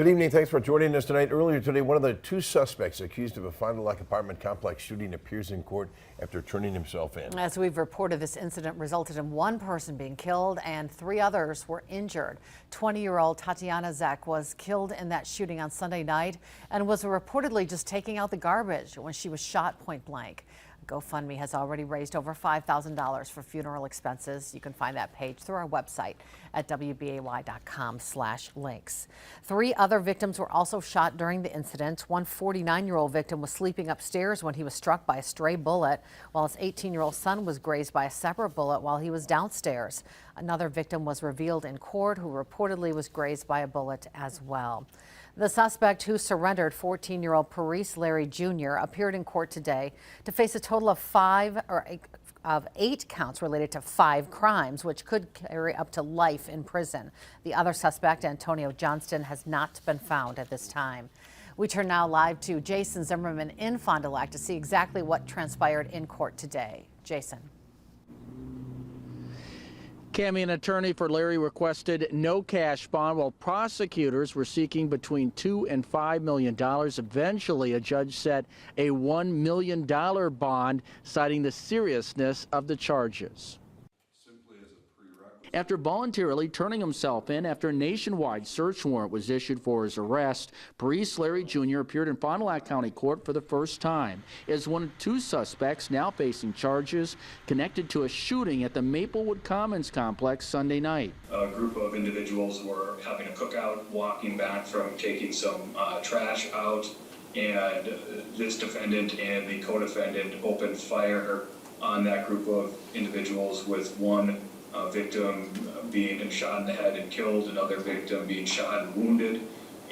Good evening. Thanks for joining us tonight. Earlier today, one of the two suspects accused of a Fond du Lac apartment complex shooting appears in court after turning himself in. As we've reported, this incident resulted in one person being killed and 3 others were injured. 20-year-old Tatiana Zek was killed in that shooting on Sunday night and was reportedly just taking out the garbage when she was shot point blank. GoFundMe has already raised over $5,000 for funeral expenses. You can find that page through our website at wbay.com/links. 3 other victims were also shot during the incident. One 49-year-old victim was sleeping upstairs when he was struck by a stray bullet, while his 18-year-old son was grazed by a separate bullet while he was downstairs. Another victim was revealed in court who reportedly was grazed by a bullet as well. The suspect, who surrendered, 14-year-old Paris Larry Jr., appeared in court today to face a total of 8 counts related to 5 crimes, which could carry up to life in prison. The other suspect, Antonio Johnston, has not been found at this time. We turn now live to Jason Zimmerman in Fond du Lac to see exactly what transpired in court today. Jason. Cammie, an attorney for Larry, requested no cash bond while prosecutors were seeking between $2 and $5 million. Eventually, a judge set a $1 million bond, citing the seriousness of the charges. After voluntarily turning himself in after a nationwide search warrant was issued for his arrest, Paris Larry Jr. appeared in Fond du Lac County Court for the first time as one of 2 suspects now facing charges connected to a shooting at the Maplewood Commons complex Sunday night. A group of individuals were having a cookout, walking back from taking some trash out, and this defendant and the co-defendant opened fire on that group of individuals, with one victim being shot in the head and killed, another victim being shot and wounded,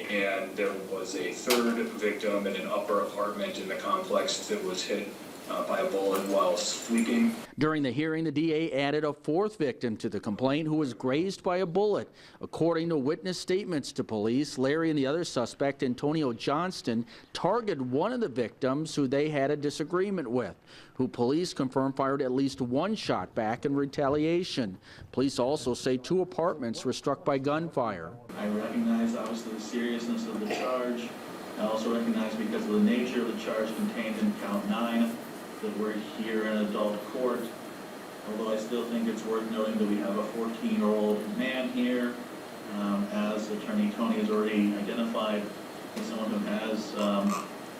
and there was a 3rd victim in an upper apartment in the complex that was hit by a bullet while sleeping. During the hearing, the DA added a 4th victim to the complaint who was grazed by a bullet. According to witness statements to police, Larry and the other suspect, Antonio Johnston, targeted one of the victims who they had a disagreement with, who police confirmed fired at least 1 shot back in retaliation. Police also say 2 apartments were struck by gunfire. I recognize, obviously, the seriousness of the charge. I also recognize, because of the nature of the charge contained in count 9, that we're here in adult court, although I still think it's worth noting that we have a 14-year-old man here, as Attorney Tony has already identified, as someone who has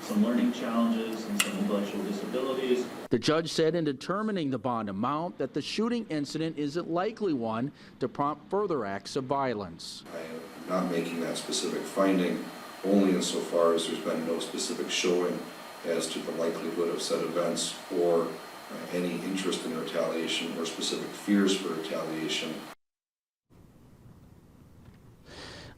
some learning challenges and some intellectual disabilities. The judge said in determining the bond amount that the shooting incident is a likely one to prompt further acts of violence. I am not making that specific finding, only insofar as there's been no specific showing as to the likelihood of said events or any interest in retaliation or specific fears for retaliation.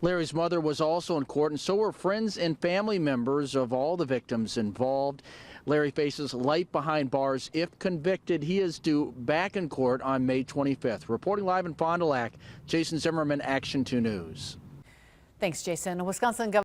Larry's mother was also in court, and so were friends and family members of all the victims involved. Larry faces life behind bars if convicted. He is due back in court on May 25th. Reporting live in Fond du Lac, Jason Zimmerman, Action 2 News. Thanks, Jason. Wisconsin Governor